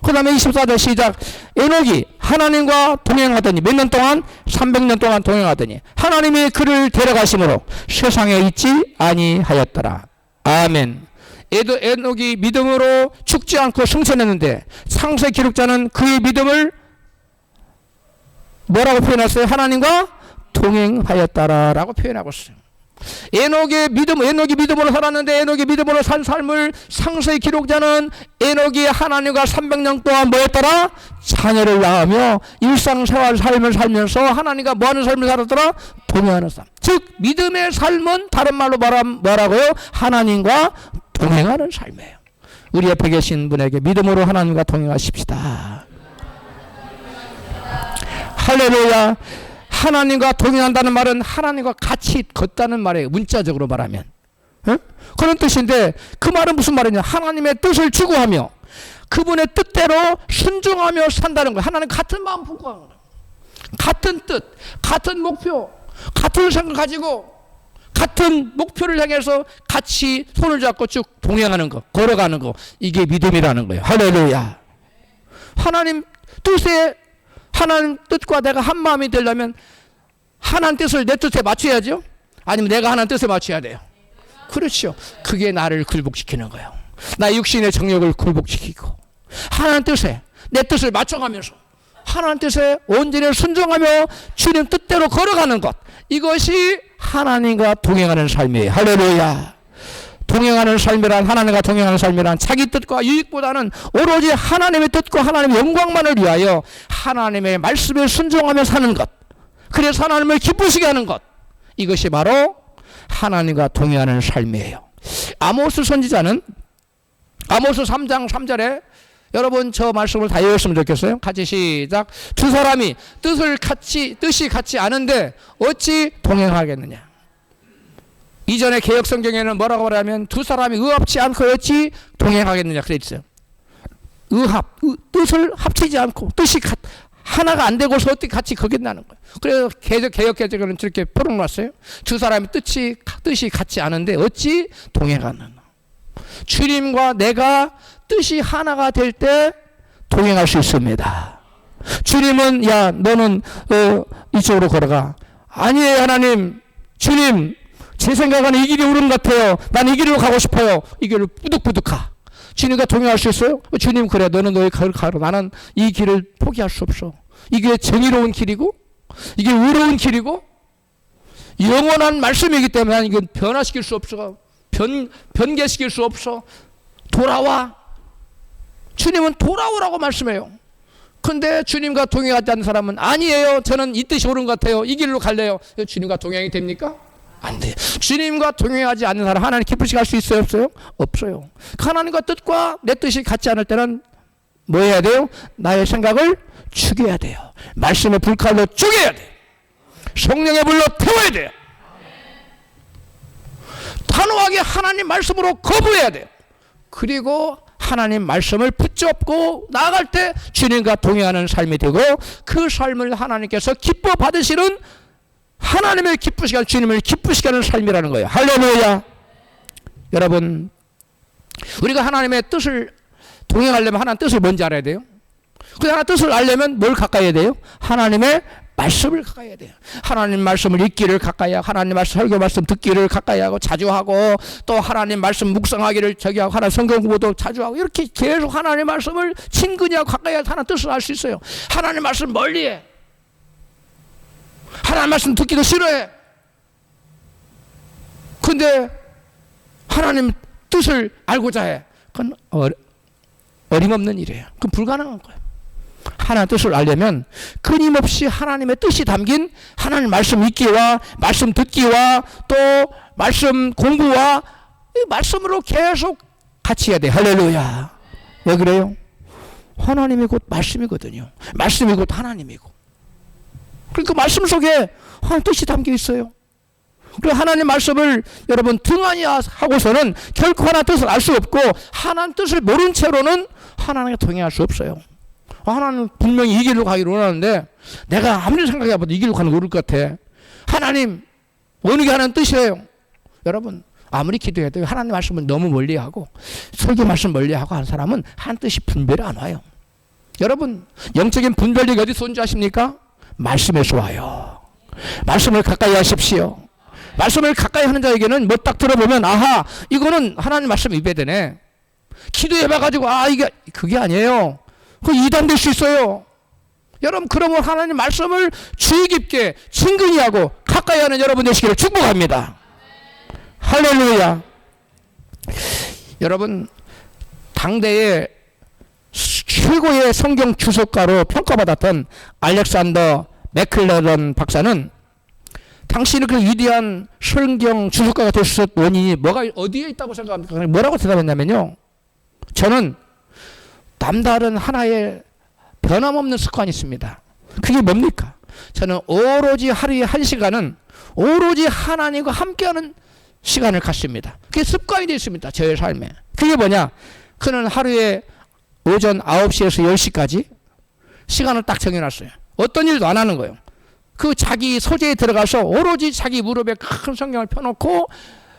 그 다음에 24절 시작. 에녹이 하나님과 동행하더니 몇 년 동안? 300년 동안 동행하더니 하나님이 그를 데려가심으로 세상에 있지 아니하였더라. 아멘. 에녹이 믿음으로 죽지 않고 승천했는데 창세 기록자는 그의 믿음을 뭐라고 표현했어요? 하나님과 동행하였다라고 표현하고 있어요. 에녹이 믿음으로 살았는데 에녹이 믿음으로 산 삶을 창세 기록자는 에녹이 하나님과 300년 동안 뭐였더라? 자녀를 낳으며 일상생활 삶을 살면서 하나님과 뭐하는 삶을 살았더라? 동행하는 삶. 즉 믿음의 삶은 다른 말로 뭐라고요? 하나님과 동행하는 삶이에요. 우리 옆에 계신 분에게 믿음으로 하나님과 동행하십시다. 할렐루야. 하나님과 동행한다는 말은 하나님과 같이 걷다는 말이에요. 문자적으로 말하면. 그런 뜻인데 그 말은 무슨 말이냐? 하나님의 뜻을 추구하며 그분의 뜻대로 순종하며 산다는 거예요. 하나님 같은 마음 품고 하는 거예요. 같은 뜻, 같은 목표, 같은 생각 가지고 같은 목표를 향해서 같이 손을 잡고 쭉 동행하는 거, 걸어가는 거. 이게 믿음이라는 거예요. 할렐루야. 하나님 뜻에 하나님 뜻과 내가 한 마음이 되려면 하나님 뜻을 내 뜻에 맞춰야죠. 아니면 내가 하나님 뜻에 맞춰야 돼요. 그렇죠. 그게 나를 굴복시키는 거예요. 나 육신의 정욕을 굴복시키고 하나님 뜻에 내 뜻을 맞춰가면서 하나님 뜻에 온전히 순종하며 주님 뜻대로 걸어가는 것, 이것이 하나님과 동행하는 삶이에요. 할렐루야. 동행하는 삶이란, 하나님과 동행하는 삶이란 자기 뜻과 유익보다는 오로지 하나님의 뜻과 하나님의 영광만을 위하여 하나님의 말씀에 순종하며 사는 것, 그래서 하나님을 기쁘시게 하는 것, 이것이 바로 하나님과 동행하는 삶이에요. 아모스 선지자는 아모스 3장 3절에 여러분 저 말씀을 다 외웠으면 좋겠어요. 같이 시작. 두 사람이 뜻이 같지 않은데 어찌 동행하겠느냐. 이전에 개혁 성경에는 뭐라고 말하면 두 사람이 의합치 않고 어찌 동행하겠느냐 그랬어요. 뜻을 합치지 않고 뜻이 하나가 안 되고서 어떻게 같이 거겠냐는 거예요. 그래서 개혁 개정은 저렇게 풀어놨어요. 두 사람이 뜻이 같지 않은데 어찌 동행하느냐. 주님과 내가 뜻이 하나가 될 때 동행할 수 있습니다. 주님은 야 너는 이쪽으로 걸어가. 아니에요 하나님. 주님 제 생각은 이 길이 옳은 것 같아요. 난 이 길로 가고 싶어요. 이 길을 뿌득뿌득 가. 주님과 동행할 수 있어요? 주님 그래 너는 너의 길을 가라. 나는 이 길을 포기할 수 없어. 이게 정의로운 길이고 이게 의로운 길이고 영원한 말씀이기 때문에 나는 이건 변화시킬 수 없어. 변개시킬 수 없어. 돌아와. 주님은 돌아오라고 말씀해요. 근데 주님과 동행하지 않는 사람은 아니에요. 저는 이 뜻이 옳은 것 같아요. 이 길로 갈래요. 주님과 동행이 됩니까? 안 돼요. 주님과 동행하지 않는 사람 하나님 기쁘시게 할 수 있어요? 없어요? 없어요. 하나님과 뜻과 내 뜻이 같지 않을 때는 뭐 해야 돼요? 나의 생각을 죽여야 돼요. 말씀의 불칼로 죽여야 돼요. 성령의 불로 태워야 돼요. 단호하게 하나님 말씀으로 거부해야 돼요. 그리고 하나님 말씀을 붙잡고 나아갈 때 주님과 동행하는 삶이 되고 그 삶을 하나님께서 기뻐 받으시는 하나님의 기쁘시게 하는, 주님을 기쁘시게 하는 삶이라는 거예요. 할렐루야. 여러분 우리가 하나님의 뜻을 동행하려면 하나님 뜻을 뭔지 알아야 돼요. 그 하나님 뜻을 알려면 뭘 가까이 해야 돼요? 하나님의 말씀을 가까이 해야 돼요. 하나님 말씀을 읽기를 가까이 하고 하나님 말씀 설교 말씀 듣기를 가까이 하고 자주 하고 또 하나님 말씀 묵상하기를 저기 하고 하나님 성경 공부도 자주 하고 이렇게 계속 하나님 말씀을 친근히 하고 가까이 해야 하나님 뜻을 알 수 있어요. 하나님 말씀 멀리해. 하나님 말씀 듣기도 싫어해. 근데 하나님 뜻을 알고자 해. 그건 어림없는 일이에요. 그건 불가능한 거예요. 하나님 뜻을 알려면 끊임없이 하나님의 뜻이 담긴 하나님 말씀 읽기와 말씀 듣기와 또 말씀 공부와 이 말씀으로 계속 같이 해야 돼. 할렐루야. 왜 그래요? 하나님이 곧 말씀이거든요. 말씀이 곧 하나님이고. 그러니까 말씀 속에 하나님 뜻이 담겨 있어요. 그리고 하나님 말씀을 여러분 등한히 하고서는 결코 하나님 뜻을 알 수 없고 하나님 뜻을 모른 채로는 하나님과 동행할 수 없어요. 하나님 분명히 이 길로 가기를 원하는데 내가 아무리 생각해봐도 이 길로 가는 거 모를 것 같아. 하나님 어느 게 하나님 뜻이에요? 여러분 아무리 기도해도 하나님 말씀을 너무 멀리하고 설교 말씀 멀리하고 하는 사람은 하나님 뜻이 분별이 안 와요. 여러분 영적인 분별력이 어디서 온지 아십니까? 말씀에서 와요. 말씀을 가까이 하십시오. 말씀을 가까이 하는 자에게는 뭐 딱 들어보면 아하 이거는 하나님 말씀 위배되네. 기도해봐가지고 이게 그게 아니에요. 그 이단될 수 있어요. 여러분 그러면 하나님 말씀을 주의 깊게 친근히 하고 가까이 하는 여러분 되시기를 축복합니다. 할렐루야. 여러분 당대의 최고의 성경 주석가로 평가받았던 알렉산더 맥클레런 박사는 당신이 그 위대한 성경 주석가가 될 수 있었던 원인이 어디에 있다고 생각합니까? 뭐라고 대답했냐면요. 저는 남다른 하나의 변함없는 습관이 있습니다. 그게 뭡니까? 저는 오로지 하루에 1시간은 오로지 하나님과 함께하는 시간을 갖습니다. 그게 습관이 되어 있습니다. 저의 삶에. 그게 뭐냐? 그는 하루에 오전 9시에서 10시까지 시간을 딱 정해놨어요. 어떤 일도 안 하는 거예요. 그 자기 소재에 들어가서 오로지 자기 무릎에 큰 성경을 펴놓고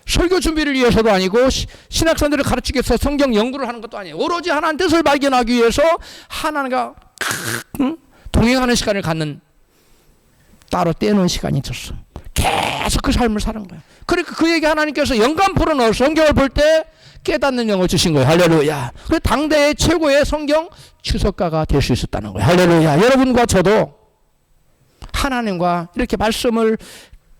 설교 준비를 위해서도 아니고 신학생들을 가르치기 위해서 성경 연구를 하는 것도 아니에요. 오로지 하나님 뜻을 발견하기 위해서 하나님과 동행하는 시간을 갖는 따로 떼놓은 시간이 있었어. 계속 그 삶을 사는 거예요. 그러니까 그에게 하나님께서 영감 풀어넣어 성경을 볼 때 깨닫는 영을 주신 거예요. 할렐루야. 그 당대의 최고의 성경 주석가가 될 수 있었다는 거예요. 할렐루야. 여러분과 저도 하나님과 이렇게 말씀을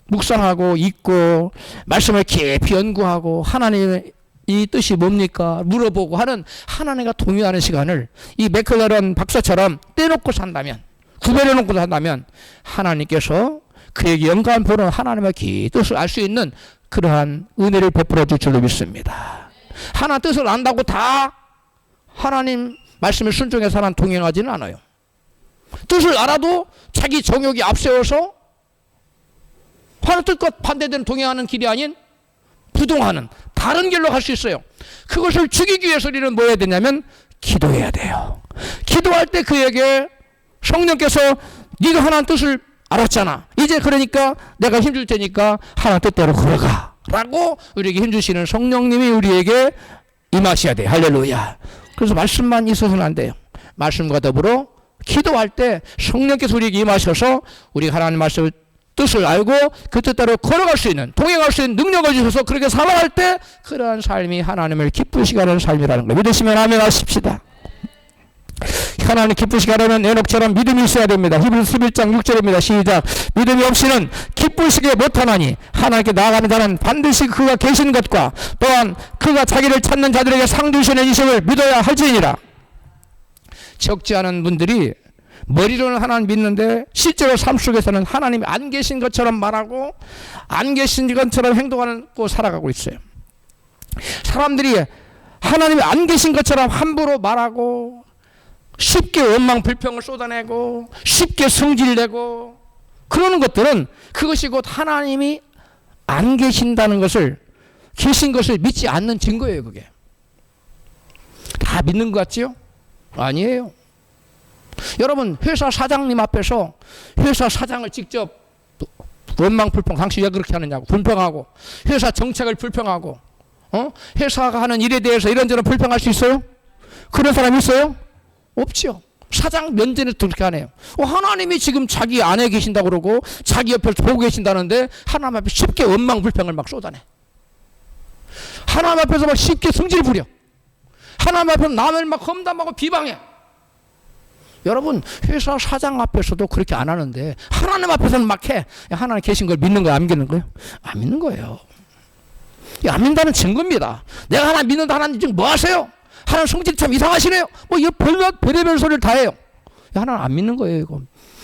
묵상하고 읽고 말씀을 깊이 연구하고 하나님의 이 뜻이 뭡니까 물어보고 하는 하나님과 동의하는 시간을 이 맥클러런 박사처럼 떼놓고 산다면, 구별해놓고 산다면 하나님께서 그에게 영감 보는 하나님의 깊은 뜻을 알 수 있는 그러한 은혜를 베풀어 줄 줄로 믿습니다. 하나님 뜻을 안다고 다 하나님 말씀에 순종해서 하나님 동행하지는 않아요. 뜻을 알아도 자기 정욕이 앞세워서 하나님 뜻과 반대되는 동행하는 길이 아닌 부동하는 다른 길로 갈 수 있어요. 그것을 죽이기 위해서 우리는 뭐 해야 되냐면 기도해야 돼요. 기도할 때 그에게 성령께서 네가 하나님 뜻을 알았잖아. 이제 그러니까 내가 힘줄 테니까 하나님 뜻대로 걸어가 라고 우리에게 힘주시는 성령님이 우리에게 임하셔야 돼요. 할렐루야. 그래서 말씀만 있어서는 안 돼요. 말씀과 더불어 기도할 때 성령께서 우리에게 임하셔서 우리가 하나님 말씀을 뜻을 알고 그 뜻대로 걸어갈 수 있는, 동행할 수 있는 능력을 주셔서 그렇게 살아갈 때 그러한 삶이 하나님을 기쁘시게 하는 삶이라는 걸 믿으시면 아멘 하십시다. 하나님 기쁘시게 하려면 에녹처럼 믿음이 있어야 됩니다. 히브리서 11장 6절입니다. 시작. 믿음이 없이는 기쁘시게 못하나니 하나님께 나아가는 자는 반드시 그가 계신 것과 또한 그가 자기를 찾는 자들에게 상 주시는 이심을 믿어야 할지니라. 적지 않은 분들이 머리로는 하나님 믿는데 실제로 삶 속에서는 하나님이 안 계신 것처럼 말하고 안 계신 것처럼 행동하고 살아가고 있어요. 사람들이 하나님이 안 계신 것처럼 함부로 말하고 쉽게 원망 불평을 쏟아내고 쉽게 성질내고 그러는 것들은 그것이 곧 하나님이 안 계신다는 것을, 계신 것을 믿지 않는 증거예요. 그게 다 믿는 것 같지요? 아니에요. 여러분 회사 사장님 앞에서 회사 사장을 직접 원망 불평, 당신 왜 그렇게 하느냐고 불평하고, 회사 정책을 불평하고, 회사가 하는 일에 대해서 이런저런 불평할 수 있어요? 그런 사람 있어요? 없죠. 사장 면전에서 그렇게 하네요. 하나님이 지금 자기 안에 계신다고 그러고 자기 옆에서 보고 계신다는데 하나님 앞에 쉽게 원망 불평을 막 쏟아내. 하나님 앞에서 막 쉽게 성질 부려. 하나님 앞에서 남을 막 험담하고 비방해. 여러분 회사 사장 앞에서도 그렇게 안 하는데 하나님 앞에서는 막 해. 하나님 계신 걸 믿는 거야, 안 믿는 거예요? 안 믿는 거예요. 안 믿는다는 증거입니다. 내가 하나님 믿는다, 하나님 지금 뭐 하세요? 하나님 성질이 참 이상하시네요. 뭐 이 별의별 소리를 다 해요. 하나님 안 믿는 거예요. 이거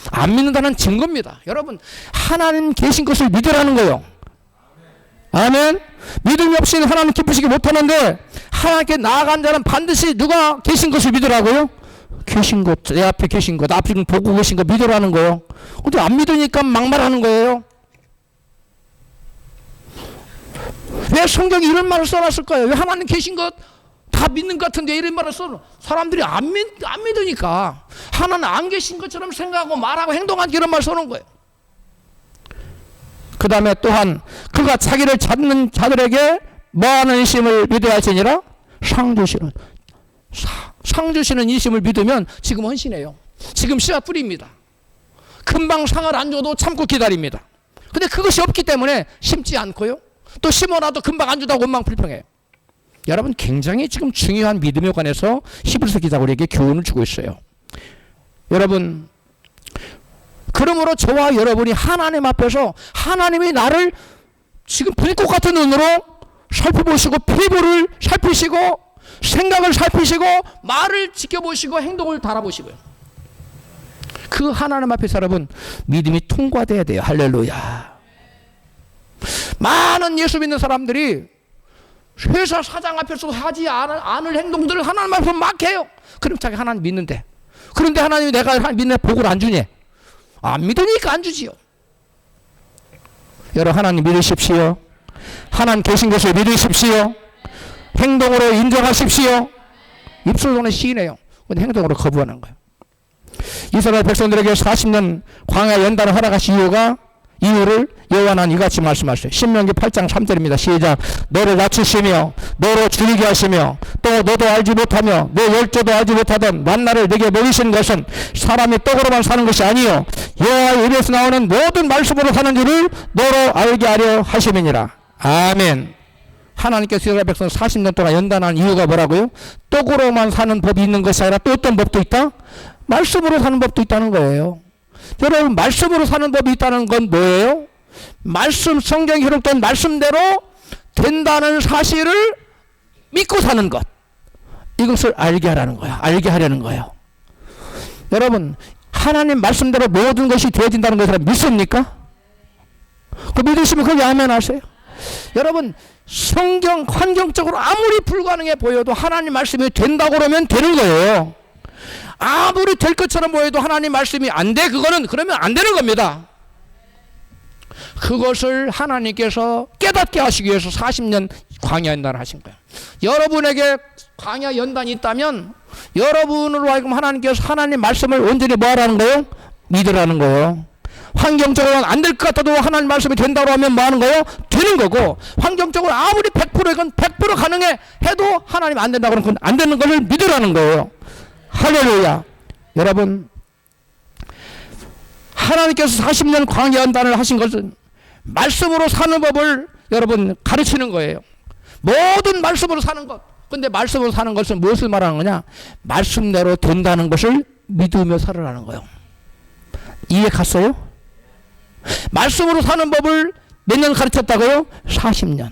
안 믿는다는 증거입니다. 여러분 하나님 계신 것을 믿으라는 거예요. 아멘. 믿음이 없이는 하나님 기쁘시게 못하는데 하나님께 나아간 자는 반드시 누가 계신 것을 믿으라고요? 계신 것, 내 앞에 계신 것, 앞에 보고 계신 것 믿으라는 거예요. 근데 안 믿으니까 막말하는 거예요. 왜 성경이 이런 말을 써놨을까요? 왜 하나님 계신 것 다 믿는 것 같은데 이런 말을 써? 사람들이 안 믿으니까 하나님 안 계신 것처럼 생각하고 말하고 행동하는 이런 말을 써놓은 거예요. 그 다음에 또한 그가 자기를 찾는 자들에게 뭐하는 이심을 믿어야 할지니라. 상 주시는 이심을 믿으면 지금 헌신해요. 지금 씨앗 뿌립니다. 금방 상을 안 줘도 참고 기다립니다. 근데 그것이 없기 때문에 심지 않고요, 또 심어놔도 금방 안 주다고 원망 불평해요. 여러분 굉장히 지금 중요한 믿음에 관해서 히브리서 기자가 우리에게 교훈을 주고 있어요. 여러분 그러므로 저와 여러분이 하나님 앞에서 하나님이 나를 지금 불꽃 같은 눈으로 살펴보시고 피부를 살피시고 생각을 살피시고 말을 지켜보시고 행동을 달아보시고요. 그 하나님 앞에서 여러분 믿음이 통과돼야 돼요. 할렐루야. 많은 예수 믿는 사람들이 회사 사장 앞에서 하지 않을 행동들을 하나님 앞에서 막 해요. 그럼 자기 하나님 믿는데, 그런데 하나님이 내가 믿는 복을 안 주니? 안 믿으니까 안 주지요. 여러분 하나님 믿으십시오. 하나님 계신 것을 믿으십시오. 행동으로 인정하십시오. 입술로는 시인해요. 근데 행동으로 거부하는 거예요. 이스라엘 백성들에게 40년 광야 연단을 허락하신 이유가 이유를 여호와는 이같이 말씀하셨어요. 신명기 8장 3절입니다. 시작. 너를 낮추시며 너로 줄이게 하시며 또 너도 알지 못하며 내 열조도 알지 못하던 만나를 내게 먹이신 것은 사람이 떡으로만 사는 것이 아니요 여호와의 입에서 나오는 모든 말씀으로 사는 줄을 너로 알게 하려 하심이니라. 아멘. 하나님께서 이스라엘 백성 40년 동안 연단한 이유가 뭐라고요? 떡으로만 사는 법이 있는 것이 아니라 또 어떤 법도 있다? 말씀으로 사는 법도 있다는 거예요. 여러분, 말씀으로 사는 법이 있다는 건 뭐예요? 말씀, 성경에 기록된 말씀대로 된다는 사실을 믿고 사는 것. 이것을 알게 하라는 거예요. 알게 하려는 거예요. 여러분, 하나님 말씀대로 모든 것이 되어진다는 것을 믿습니까? 그 믿으시면 그게 아멘 하세요. 여러분, 성경 환경적으로 아무리 불가능해 보여도 하나님 말씀이 된다고 그러면 되는 거예요. 아무리 될 것처럼 보여도 하나님 말씀이 안 돼, 그러면 안 되는 겁니다. 그것을 하나님께서 깨닫게 하시기 위해서 40년 광야 연단을 하신 거예요. 여러분에게 광야 연단이 있다면 여러분으로 하여금 하나님께서 하나님 말씀을 온전히 뭐하라는 거예요? 믿으라는 거예요. 환경적으로는 안 될 것 같아도 하나님 말씀이 된다고 하면 뭐 하는 거예요? 되는 거고, 환경적으로 아무리 100%이건 100% 가능해 해도 하나님 안 된다고 하면 그건 안 되는 것을 믿으라는 거예요. 할렐루야. 여러분, 하나님께서 40년 광야 연단을 하신 것은 말씀으로 사는 법을 여러분 가르치는 거예요. 모든 말씀으로 사는 것. 근데 말씀으로 사는 것은 무엇을 말하는 거냐? 말씀대로 된다는 것을 믿으며 살아라는 거예요. 이해 갔어요? 말씀으로 사는 법을 몇 년 가르쳤다고요? 40년.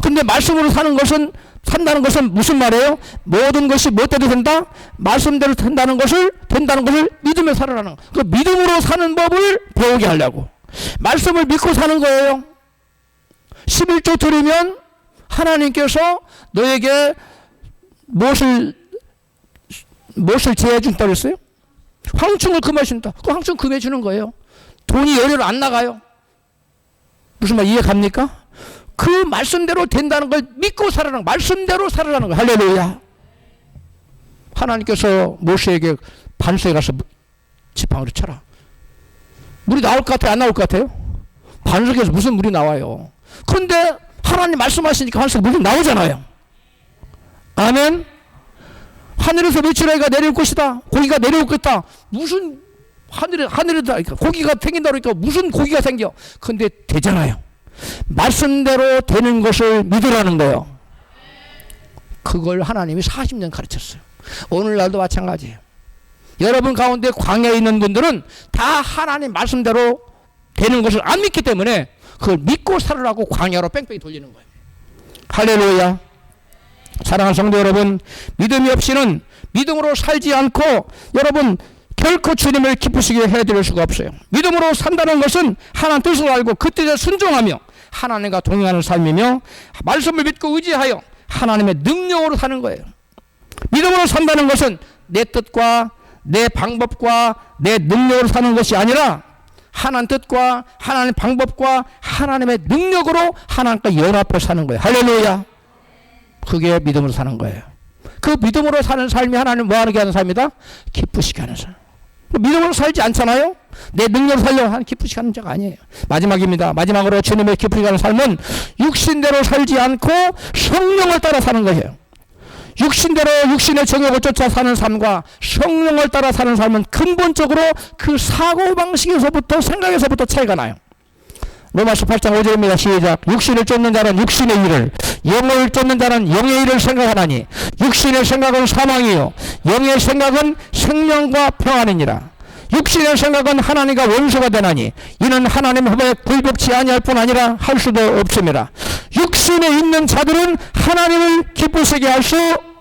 근데 말씀으로 산다는 것은 무슨 말이에요? 모든 것이 무엇대로 된다? 말씀대로 된다는 것을 믿으며 살아라는 거예요. 그 믿음으로 사는 법을 배우게 하려고. 말씀을 믿고 사는 거예요. 11조 드리면 하나님께서 너에게 무엇을 제해 준다고 했어요? 황충을 금해 준다. 그 황충 금해 주는 거예요. 돈이 여리로 안 나가요. 무슨 말 이해 갑니까? 그 말씀대로 된다는 걸 믿고 살아라는 거, 말씀대로 살아라는 거. 할렐루야. 하나님께서 모세에게 반석에 가서 지팡이를 쳐라. 물이 나올 것 같아요? 안 나올 것 같아요? 반석에서 무슨 물이 나와요? 그런데 하나님 말씀하시니까 반석에 물이 나오잖아요. 아멘. 하늘에서 메추라기가 내려올 것이다. 고기가 내려올 것이다. 무슨 하늘에다 고기가 생긴다 그러니까 무슨 고기가 생겨? 근데 되잖아요. 말씀대로 되는 것을 믿으라는 거예요. 그걸 하나님이 40년 가르쳤어요. 오늘날도 마찬가지예요. 여러분 가운데 광야에 있는 분들은 다 하나님 말씀대로 되는 것을 안 믿기 때문에 그걸 믿고 살으라고 광야로 뺑뺑이 돌리는 거예요. 할렐루야. 사랑하는 성도 여러분, 믿음이 없이는 믿음으로 살지 않고 여러분 결코 주님을 기쁘시게 해드릴 수가 없어요. 믿음으로 산다는 것은 하나님 뜻을 알고 그 뜻에 순종하며 하나님과 동행하는 삶이며 말씀을 믿고 의지하여 하나님의 능력으로 사는 거예요. 믿음으로 산다는 것은 내 뜻과 내 방법과 내 능력으로 사는 것이 아니라 하나님 뜻과 하나님 방법과 하나님의 능력으로 하나님과 연합해 사는 거예요. 할렐루야. 그게 믿음으로 사는 거예요. 그 믿음으로 사는 삶이 하나님 뭐하게 하는 삶이다? 기쁘시게 하는 삶. 믿음으로 살지 않잖아요. 내 능력으로 살려 하는 기쁘시게 하는 자가 아니에요. 마지막입니다. 마지막으로 주님의 기쁘시게 하는 삶은 육신대로 살지 않고 성령을 따라 사는 거예요. 육신대로 육신의 정욕을 쫓아 사는 삶과 성령을 따라 사는 삶은 근본적으로 그 사고방식에서부터 생각에서부터 차이가 나요. 로마서 8장 5절입니다. 시작. 육신을 쫓는 자는 육신의 일을, 영을 쫓는 자는 영의 일을 생각하나니 육신의 생각은 사망이요 영의 생각은 생명과 평안이니라. 육신의 생각은 하나님과 원수가 되나니 이는 하나님 법에 불복치 아니할 뿐 아니라 할 수도 없음이라. 육신에 있는 자들은 하나님을 기쁘시게 할 수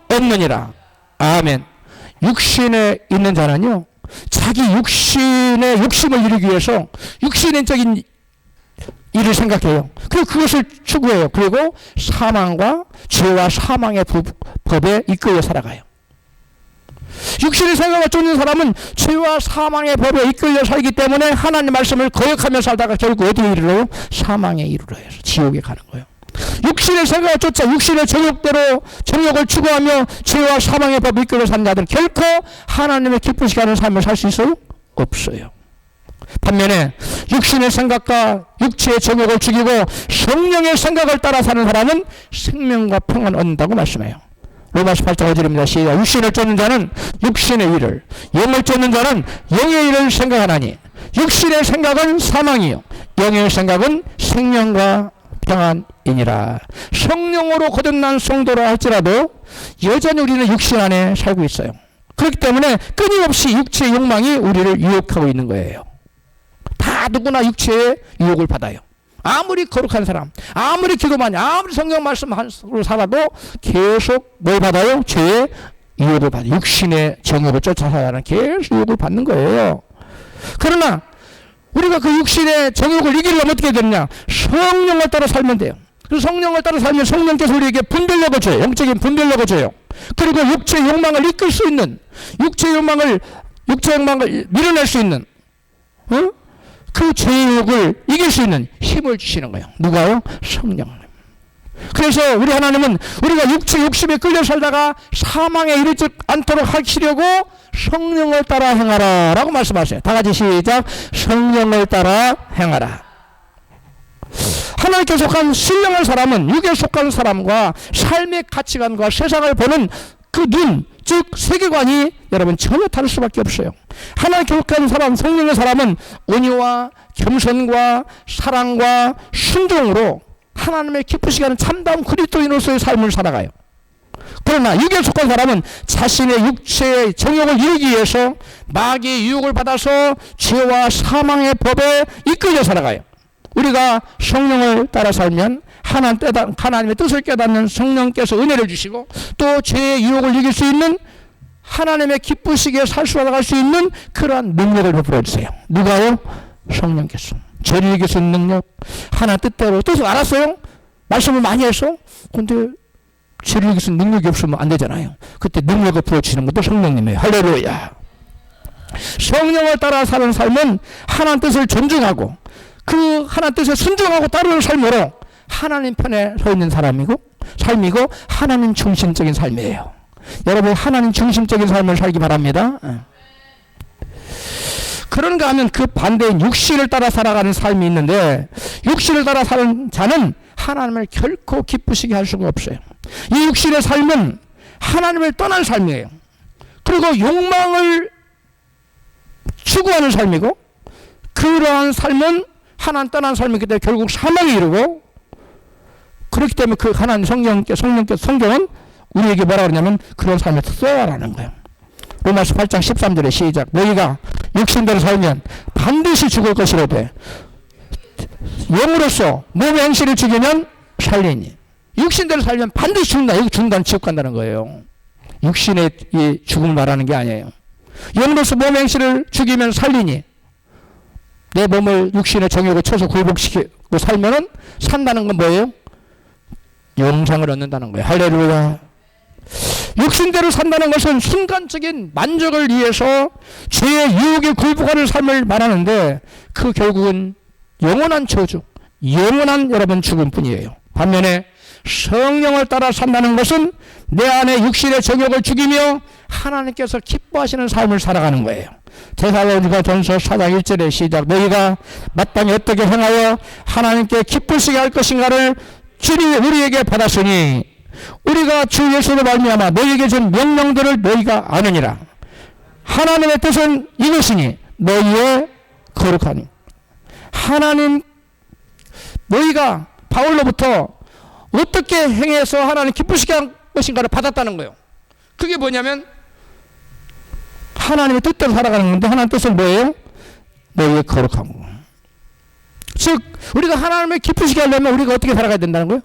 없느니라. 아멘. 육신에 있는 자는요, 자기 육신의 욕심을 이루기 위해서 육신적인 일을 생각해요. 그리고 그것을 추구해요. 그리고 사망과 죄와 사망의 법에 이끌려 살아가요. 육신의 생각을 쫓는 사람은 죄와 사망의 법에 이끌려 살기 때문에 하나님 말씀을 거역하며 살다가 결국 어디에 이르러요? 사망에 이르러요. 지옥에 가는 거예요. 육신의 생각을 쫓아 육신의 정욕대로 정욕을 추구하며 죄와 사망의 법에 이끌려 사는 자들은 결코 하나님의 기쁘시게 하는 삶을 살 수 있어요? 없어요. 반면에 육신의 생각과 육체의 정욕을 죽이고 성령의 생각을 따라 사는 사람은 생명과 평안을 얻는다고 말씀해요. 로마서 8장 5절입니다. 시작. 육신을 쫓는 자는 육신의 일을, 영을 쫓는 자는 영의 일을 생각하나니 육신의 생각은 사망이요 영의 생각은 생명과 평안이니라. 성령으로 거듭난 성도라 할지라도 여전히 우리는 육신 안에 살고 있어요. 그렇기 때문에 끊임없이 육체의 욕망이 우리를 유혹하고 있는 거예요. 다 누구나 육체의 유혹을 받아요. 아무리 거룩한 사람, 아무리 기도 많이, 아무리 성경 말씀으로 살아도 계속 뭘 받아요? 죄의 유혹을 받아요. 육신의 정욕을 쫓아 살아가는 계속 유혹을 받는 거예요. 그러나 우리가 그 육신의 정욕을 이기려면 어떻게 되느냐? 성령을 따라 살면 돼요. 그 성령을 따라 살면 성령께서 우리에게 분별력을 줘요. 영적인 분별력을 줘요. 그리고 육체의 욕망을 이끌 수 있는, 육체의 욕망을 밀어낼 수 있는, 그 죄욕을 이길 수 있는 힘을 주시는 거예요. 누가요? 성령. 그래서 우리 하나님은 우리가 육체 욕심에 끌려 살다가 사망에 이르지 않도록 하시려고 성령을 따라 행하라 라고 말씀하세요. 다 같이 시작. 성령을 따라 행하라. 하나님께 속한 신령한 사람은 육에 속한 사람과 삶의 가치관과 세상을 보는 그 눈, 즉 세계관이 여러분 전혀 다를 수밖에 없어요. 하나님께 속한 사람, 성령의 사람은 온유와 겸손과 사랑과 순종으로 하나님의 기쁘시게 하는 참다운 그리스도인으로서의 삶을 살아가요. 그러나 육에 속한 사람은 자신의 육체의 정욕을 이루기 위해서 마귀의 유혹을 받아서 죄와 사망의 법에 이끌려 살아가요. 우리가 성령을 따라 살면 하나님의 뜻을 깨닫는 성령께서 은혜를 주시고 또 죄의 유혹을 이길 수 있는 하나님의 기쁘시게 살 수 나갈 수 있는 그러한 능력을 베풀어 주세요. 누가요? 성령께서. 죄를 이길 수 있는 능력. 하나님 뜻대로 뜻을 알았어요? 말씀을 많이 했어? 근데 죄를 이길 수 있는 능력이 없으면 안 되잖아요. 그때 능력을 부어주시는 것도 성령님이에요. 할렐루야. 성령을 따라 사는 삶은 하나님 뜻을 존중하고 그 하나님 뜻에 순종하고 따르는 삶으로 하나님 편에 서 있는 삶이고 하나님 중심적인 삶이에요. 여러분 하나님 중심적인 삶을 살기 바랍니다. 그런가 하면 그 반대인 육신을 따라 살아가는 삶이 있는데 육신을 따라 사는 자는 하나님을 결코 기쁘시게 할 수가 없어요. 이 육신의 삶은 하나님을 떠난 삶이에요. 그리고 욕망을 추구하는 삶이고 그러한 삶은 하나님 떠난 삶이기 때문에 결국 사망에 이르고 그렇기 때문에 그 하나님 성경은 우리에게 뭐라 그러냐면 그런 삶을 써야라는 거예요. 로마서 8장 13절에 시작. 너희가 육신대로 살면 반드시 죽을 것이로되 영으로서 몸의 행실을 죽이면 살리니. 육신대로 살면 반드시 죽는다. 여기 죽는다는 지옥 간다는 거예요. 육신의 이 죽음을 말하는 게 아니에요. 영으로서 몸의 행실을 죽이면 살리니. 내 몸을 육신의 정욕을 쳐서 굴복시키고 살면은 산다는 건 뭐예요? 영생을 얻는다는 거예요. 할렐루야. 육신대로 산다는 것은 순간적인 만족을 위해서 죄의 유혹에 굴복하는 삶을 말하는데 그 결국은 영원한 저주, 영원한 여러분 죽음뿐이에요. 반면에 성령을 따라 산다는 것은 내 안에 육신의 정욕을 죽이며 하나님께서 기뻐하시는 삶을 살아가는 거예요. 데살로니가전서 4장 1절에 시작. 너희가 마땅히 어떻게 행하여 하나님께 기쁘시게 할 것인가를 주님이 우리에게 받았으니 우리가 주 예수로 말미암아 너희에게 준 명령들을 너희가 아느니라. 하나님의 뜻은 이것이니 너희의 거룩하니. 하나님 너희가 바울로부터 어떻게 행해서 하나님 기쁘시게 할 것인가를 받았다는 거예요. 그게 뭐냐면 하나님의 뜻대로 살아가는 건데 하나님의 뜻은 뭐예요? 너희의 거룩한 거. 즉 우리가 하나님을 기쁘시게 하려면 우리가 어떻게 살아가야 된다는 거예요?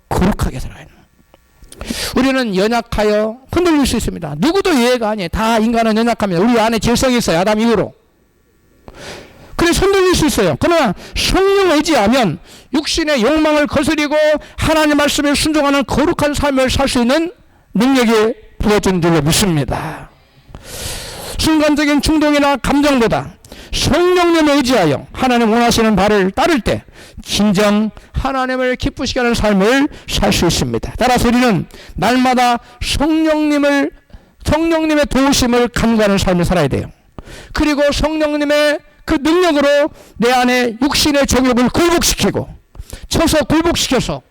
거룩하게 살아야 돼요. 우리는 연약하여 흔들릴 수 있습니다. 누구도 예외가 아니에요. 다 인간은 연약합니다. 우리 안에 질성이 있어요. 아담 이후로. 그래서 흔들릴 수 있어요. 그러나 성령 의지하면 육신의 욕망을 거스리고 하나님 말씀에 순종하는 거룩한 삶을 살 수 있는 능력이 부어진 줄로 믿습니다. 순간적인 충동이나 감정보다 성령님을 의지하여 하나님 원하시는 바를 따를 때 진정 하나님을 기쁘시게 하는 삶을 살 수 있습니다. 따라서 우리는 날마다 성령님의 도우심을 간구하는 삶을 살아야 돼요. 그리고 성령님의 그 능력으로 내 안에 육신의 정욕을 굴복시키고 쳐서 굴복시켜서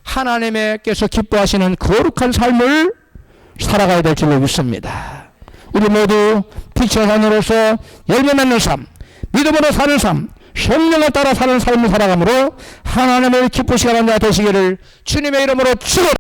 하나님께서 기뻐하시는 거룩한 삶을 살아가야 될 줄로 믿습니다. 우리 모두 빛의 자녀로서 열매 맺는 삶, 믿음으로 사는 삶, 성령을 따라 사는 삶을 살아감으로 하나님을 기쁘시게 하는 자 되시기를 주님의 이름으로 축원합니다.